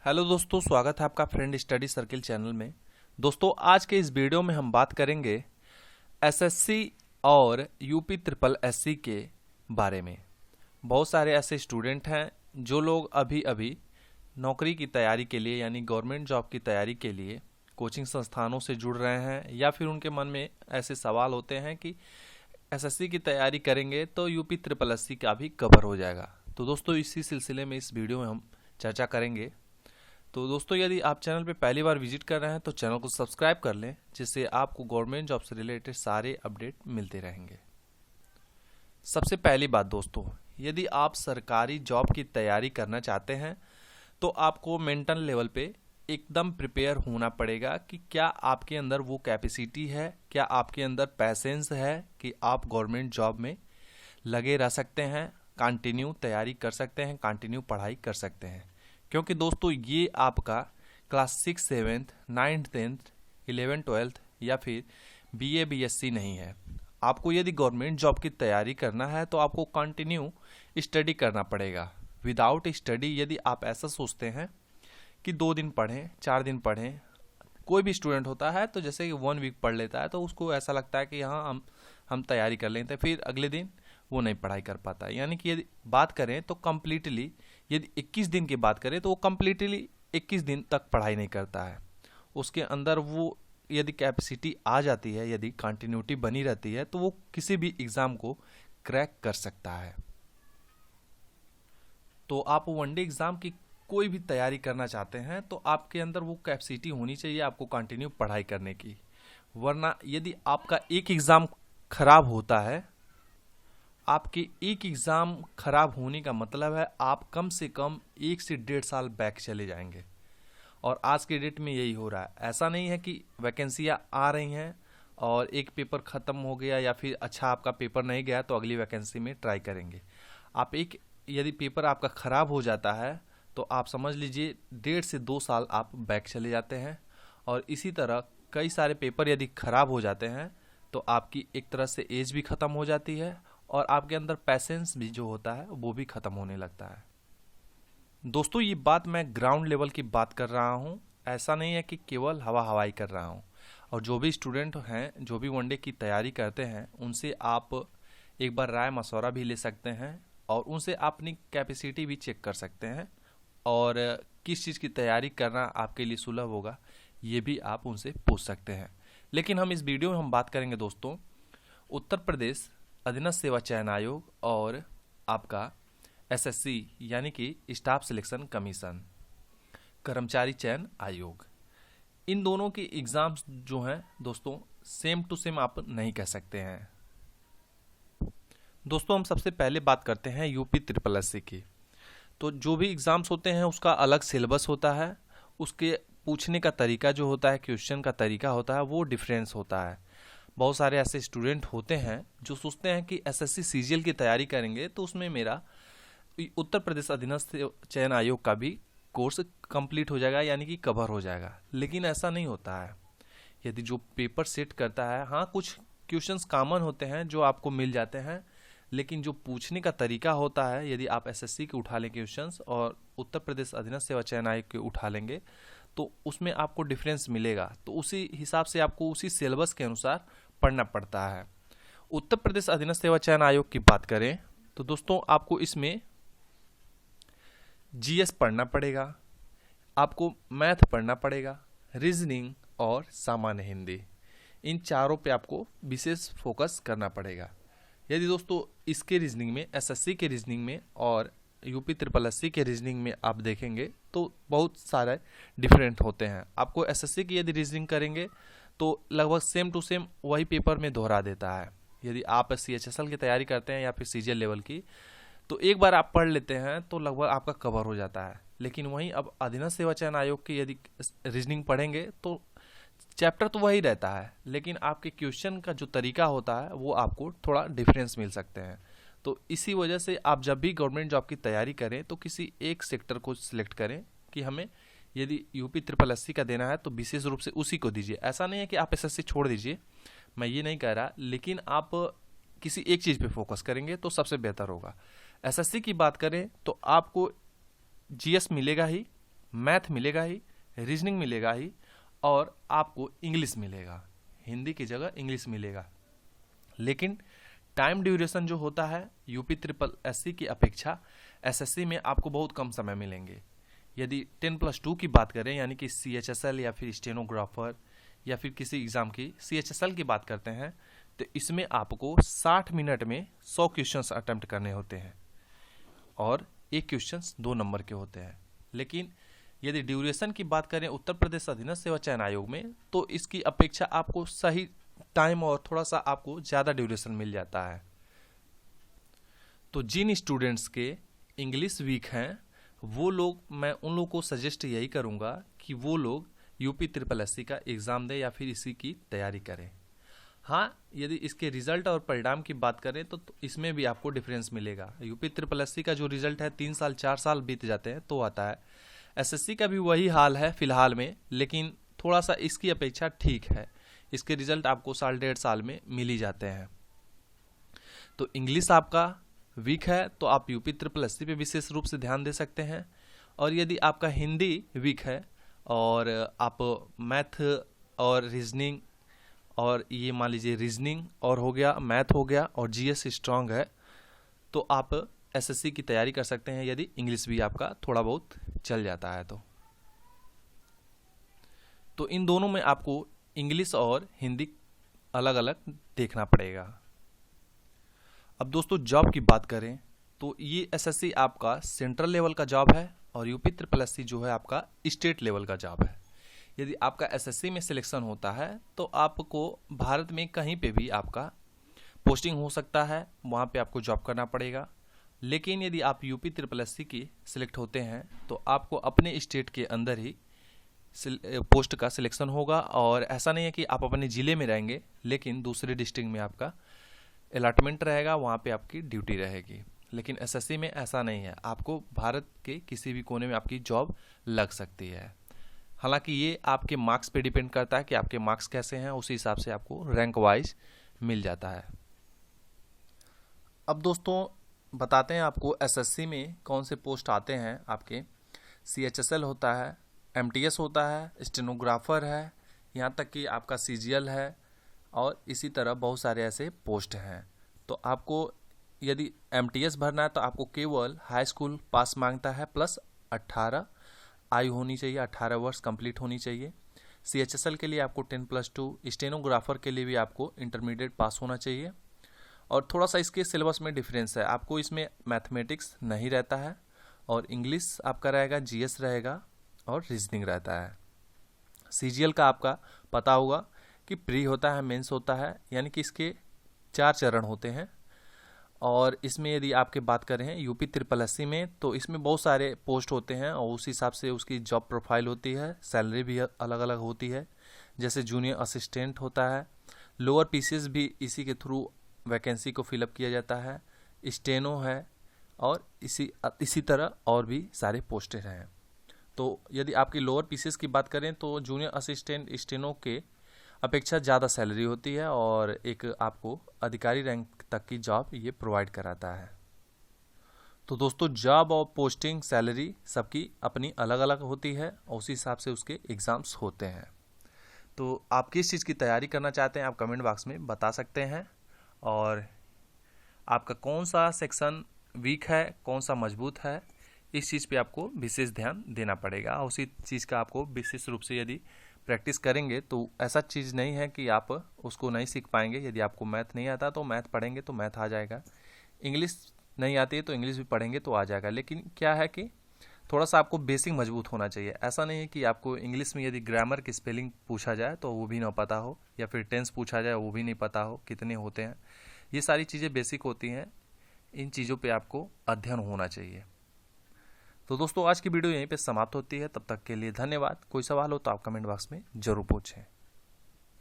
Hello दोस्तों, स्वागत है आपका फ्रेंड स्टडी सर्किल चैनल में। दोस्तों, आज के इस वीडियो में हम बात करेंगे एसएससी और यूपी ट्रिपल एससी के बारे में। बहुत सारे ऐसे स्टूडेंट हैं जो लोग अभी अभी नौकरी की तैयारी के लिए यानी गवर्नमेंट जॉब की तैयारी के लिए कोचिंग संस्थानों से जुड़ रहे हैं, या फिर उनके मन में ऐसे सवाल होते हैं कि एसएससी की तैयारी करेंगे तो यूपी ट्रिपल एससी का भी कवर हो जाएगा। तो दोस्तों, इसी सिलसिले में इस वीडियो में हम चर्चा करेंगे। तो दोस्तों, यदि आप चैनल पे पहली बार विजिट कर रहे हैं तो चैनल को सब्सक्राइब कर लें, जिससे आपको गवर्नमेंट जॉब से रिलेटेड सारे अपडेट मिलते रहेंगे। सबसे पहली बात दोस्तों, यदि आप सरकारी जॉब की तैयारी करना चाहते हैं तो आपको मेंटल लेवल पे एकदम प्रिपेयर होना पड़ेगा कि क्या आपके अंदर वो कैपेसिटी है, क्या आपके अंदर पैसेंस है कि आप गवर्नमेंट जॉब में लगे रह सकते हैं, कंटिन्यू तैयारी कर सकते हैं, कंटिन्यू पढ़ाई कर सकते हैं। क्योंकि दोस्तों, ये आपका क्लास 6, 7, 9, 10, 11, 12 या फिर बीए बीएससी नहीं है। आपको यदि गवर्नमेंट जॉब की तैयारी करना है तो आपको कंटिन्यू स्टडी करना पड़ेगा। विदाउट स्टडी यदि आप ऐसा सोचते हैं कि 2 दिन पढ़ें, 4 दिन पढ़ें, कोई भी स्टूडेंट होता है तो जैसे कि 1 वीक पढ़ लेता है तो उसको ऐसा लगता है कि हाँ हम तैयारी कर लेते हैं, फिर अगले दिन वो नहीं पढ़ाई कर पाता है। यानी कि यदि बात करें तो कम्प्लीटली, यदि 21 दिन की बात करें तो वो कम्प्लीटली 21 दिन तक पढ़ाई नहीं करता है। उसके अंदर वो यदि कैपेसिटी आ जाती है, यदि कंटिन्यूटी बनी रहती है, तो वो किसी भी एग्ज़ाम को क्रैक कर सकता है। तो आप वनडे एग्ज़ाम की कोई भी तैयारी करना चाहते हैं तो आपके अंदर वो कैपेसिटी होनी चाहिए आपको कंटिन्यू पढ़ाई करने की। वरना यदि आपका एक एग्ज़ाम खराब होता है, आपके एक एग्ज़ाम खराब होने का मतलब है आप कम से कम 1 से 1.5 साल बैक चले जाएंगे। और आज के डेट में यही हो रहा है। ऐसा नहीं है कि वैकेंसियाँ आ रही हैं और एक पेपर ख़त्म हो गया या फिर अच्छा आपका पेपर नहीं गया तो अगली वैकेंसी में ट्राई करेंगे। आप यदि पेपर आपका ख़राब हो जाता है तो आप समझ लीजिए 1.5 से 2 साल आप बैक चले जाते हैं। और इसी तरह कई सारे पेपर यदि ख़राब हो जाते हैं तो आपकी एक तरह से एज भी ख़त्म हो जाती है और आपके अंदर पैसेंस भी जो होता है वो भी ख़त्म होने लगता है। दोस्तों, ये बात मैं ग्राउंड लेवल की बात कर रहा हूँ, ऐसा नहीं है कि केवल हवा हवाई कर रहा हूँ। और जो भी स्टूडेंट हैं, जो भी वनडे की तैयारी करते हैं, उनसे आप एक बार राय मशवरा भी ले सकते हैं और उनसे अपनी कैपेसिटी भी चेक कर सकते हैं और किस चीज़ की तैयारी करना आपके लिए सुलभ होगा ये भी आप उनसे पूछ सकते हैं। लेकिन हम इस वीडियो में हम बात करेंगे दोस्तों उत्तर प्रदेश अधीनस्थ सेवा चयन आयोग और आपका एसएससी यानी कि स्टाफ सिलेक्शन कमीशन, कर्मचारी चयन आयोग। इन दोनों के एग्ज़ाम्स जो हैं दोस्तों सेम टू सेम आप नहीं कह सकते हैं। दोस्तों, हम सबसे पहले बात करते हैं यूपी ट्रिपल एससी की। तो जो भी एग्ज़ाम्स होते हैं उसका अलग सिलेबस होता है, उसके पूछने का तरीका जो होता है, क्वेश्चन का तरीका होता है, वो डिफरेंस होता है। बहुत सारे ऐसे स्टूडेंट होते हैं जो सोचते हैं कि एसएससी सीजीएल की तैयारी करेंगे तो उसमें मेरा उत्तर प्रदेश अधीनस्थ चयन आयोग का भी कोर्स कंप्लीट हो जाएगा, यानी कि कवर हो जाएगा। लेकिन ऐसा नहीं होता है। यदि जो पेपर सेट करता है, हाँ कुछ क्वेश्चंस कॉमन होते हैं जो आपको मिल जाते हैं, लेकिन जो पूछने का तरीका होता है, यदि आप एसएससी के उठा लें क्वेश्चंस और उत्तर प्रदेश अधीनस्थ सेवा चयन आयोग के उठा लेंगे तो उसमें आपको डिफरेंस मिलेगा। तो उसी हिसाब से आपको उसी सिलेबस के अनुसार पढ़ना पड़ता है। उत्तर प्रदेश अधीनस्थ सेवा चयन आयोग की बात करें तो दोस्तों आपको इसमें जीएस पढ़ना पड़ेगा, आपको मैथ पढ़ना पड़ेगा, रीजनिंग और सामान्य हिंदी। इन चारों पे आपको विशेष फोकस करना पड़ेगा। यदि दोस्तों इसके रीजनिंग में, एसएससी के रीजनिंग में और यूपी ट्रिपल एससी के रीजनिंग में आप देखेंगे तो बहुत सारे डिफरेंट होते हैं। आपको एसएससी की यदि रीजनिंग करेंगे तो लगभग सेम टू सेम वही पेपर में दोहरा देता है। यदि आप सीएचएसएल की तैयारी करते हैं या फिर सीजीएल लेवल की, तो एक बार आप पढ़ लेते हैं तो लगभग आपका कवर हो जाता है। लेकिन वहीं अब अधीनस्थ सेवा चयन आयोग की यदि रीजनिंग पढ़ेंगे तो चैप्टर तो वही रहता है, लेकिन आपके क्वेश्चन का जो तरीका होता है वो आपको थोड़ा डिफरेंस मिल सकते हैं। तो इसी वजह से आप जब भी गवर्नमेंट जॉब की तैयारी करें तो किसी एक सेक्टर को सिलेक्ट करें कि हमें यदि यूपी ट्रिपल एससी का देना है तो विशेष रूप से उसी को दीजिए। ऐसा नहीं है कि आप एसएससी छोड़ दीजिए, मैं ये नहीं कह रहा, लेकिन आप किसी एक चीज़ पे फोकस करेंगे तो सबसे बेहतर होगा। एसएससी की बात करें तो आपको जीएस मिलेगा ही, मैथ मिलेगा ही, रीजनिंग मिलेगा ही, और आपको इंग्लिश मिलेगा, हिंदी की जगह इंग्लिश मिलेगा। लेकिन टाइम ड्यूरेशन जो होता है यूपी ट्रिपल एससी की अपेक्षा एसएससी में आपको बहुत कम समय मिलेंगे। यदि 10+2 की बात करें, यानी कि CHSL या फिर स्टेनोग्राफर या फिर किसी एग्ज़ाम की CHSL की बात करते हैं, तो इसमें आपको 60 मिनट में 100 क्वेश्चंस अटेम्प्ट करने होते हैं और एक क्वेश्चंस 2 नंबर के होते हैं। लेकिन यदि ड्यूरेशन की बात करें उत्तर प्रदेश अधीनस्थ सेवा चयन आयोग में, तो इसकी अपेक्षा आपको सही टाइम और थोड़ा सा आपको ज़्यादा ड्यूरेशन मिल जाता है। तो जिन स्टूडेंट्स के इंग्लिश वीक हैं वो लोग, मैं उन लोगों को सजेस्ट यही करूँगा कि वो लोग यूपी ट्रिपल एससी का एग्ज़ाम दें या फिर इसी की तैयारी करें। हाँ, यदि इसके रिजल्ट और परिणाम की बात करें तो इसमें भी आपको डिफरेंस मिलेगा। यूपी ट्रिपल एससी का जो रिजल्ट है 3 साल 4 साल बीत जाते हैं तो आता है। एसएससी का भी वही हाल है फिलहाल में, लेकिन थोड़ा सा इसकी अपेक्षा ठीक है। इसके रिजल्ट आपको 1.5 साल में मिल ही जाते हैं। तो इंग्लिश आपका वीक है तो आप यूपी ट्रिपल एससी पे विशेष रूप से ध्यान दे सकते हैं। और यदि आपका हिंदी वीक है और आप मैथ और रीजनिंग, और ये मान लीजिए रीजनिंग और हो गया, मैथ हो गया और जीएस स्ट्रांग है, तो आप एसएससी की तैयारी कर सकते हैं यदि इंग्लिश भी आपका थोड़ा बहुत चल जाता है तो इन दोनों में आपको इंग्लिश और हिंदी अलग अलग देखना पड़ेगा। अब दोस्तों जॉब की बात करें तो ये एसएससी आपका सेंट्रल लेवल का जॉब है और यूपी ट्रिपल एससी जो है आपका स्टेट लेवल का जॉब है। यदि आपका एसएससी में सिलेक्शन होता है तो आपको भारत में कहीं पे भी आपका पोस्टिंग हो सकता है, वहाँ पे आपको जॉब करना पड़ेगा। लेकिन यदि आप यूपी ट्रिपल एससी की सिलेक्ट होते हैं तो आपको अपने स्टेट के अंदर ही पोस्ट का सिलेक्शन होगा। और ऐसा नहीं है कि आप अपने ज़िले में रहेंगे, लेकिन दूसरे डिस्ट्रिक्ट में आपका अलॉटमेंट रहेगा, वहाँ पे आपकी ड्यूटी रहेगी। लेकिन एसएससी में ऐसा नहीं है, आपको भारत के किसी भी कोने में आपकी जॉब लग सकती है। हालांकि ये आपके मार्क्स पे डिपेंड करता है कि आपके मार्क्स कैसे हैं, उसी हिसाब से आपको रैंक वाइज मिल जाता है। अब दोस्तों बताते हैं आपको एसएससी में कौन से पोस्ट आते हैं। आपके CHSL होता है, MTS होता है, स्टेनोग्राफर है, यहाँ तक कि आपका CGL है और इसी तरह बहुत सारे ऐसे पोस्ट हैं। तो आपको यदि MTS भरना है तो आपको केवल हाई स्कूल पास मांगता है प्लस 18 आयु होनी चाहिए, 18 वर्ष कंप्लीट होनी चाहिए। CHSL के लिए आपको 10+2, स्टेनोग्राफर के लिए भी आपको इंटरमीडिएट पास होना चाहिए। और थोड़ा सा इसके सिलेबस में डिफरेंस है, आपको इसमें मैथमेटिक्स नहीं रहता है और इंग्लिश आपका रहेगा, GS रहेगा और रीजनिंग रहता है। CGL का आपका पता होगा कि प्री होता है, मेंस होता है, यानी कि इसके 4 चरण होते हैं। और इसमें यदि आपके बात करें यूपी ट्रिपल एससी में तो इसमें बहुत सारे पोस्ट होते हैं और उस हिसाब से उसकी जॉब प्रोफाइल होती है, सैलरी भी अलग अलग होती है। जैसे जूनियर असिस्टेंट होता है, लोअर पीसीएस भी इसी के थ्रू वैकेंसी को फिलअप किया जाता है, स्टेनो है और इसी तरह और भी सारे पोस्टें हैं। तो यदि आपकी लोअर पीसीएस की बात करें तो जूनियर असिस्टेंट स्टेनो के अपेक्षा ज़्यादा सैलरी होती है और एक आपको अधिकारी रैंक तक की जॉब ये प्रोवाइड कराता है। तो दोस्तों जॉब और पोस्टिंग सैलरी सबकी अपनी अलग अलग होती है और उसी हिसाब से उसके एग्ज़ाम्स होते हैं। तो आप किस चीज़ की तैयारी करना चाहते हैं आप कमेंट बॉक्स में बता सकते हैं, और आपका कौन सा सेक्शन वीक है, कौन सा मजबूत है, इस चीज़ पे आपको विशेष ध्यान देना पड़ेगा। उसी चीज़ का आपको विशेष रूप से यदि प्रैक्टिस करेंगे तो ऐसा चीज़ नहीं है कि आप उसको नहीं सीख पाएंगे। यदि आपको मैथ नहीं आता तो मैथ पढ़ेंगे तो मैथ आ जाएगा, इंग्लिश नहीं आती है तो इंग्लिश भी पढ़ेंगे तो आ जाएगा। लेकिन क्या है कि थोड़ा सा आपको बेसिक मजबूत होना चाहिए। ऐसा नहीं है कि आपको इंग्लिश में यदि ग्रामर की स्पेलिंग पूछा जाए तो वो भी ना पता हो, या फिर टेंस पूछा जाए वो भी नहीं पता हो कितने होते हैं। ये सारी चीज़ें बेसिक होती हैं, इन चीज़ों पे आपको अध्ययन होना चाहिए। तो दोस्तों आज की वीडियो यहीं पे समाप्त होती है, तब तक के लिए धन्यवाद। कोई सवाल हो तो आप कमेंट बॉक्स में ज़रूर पूछें।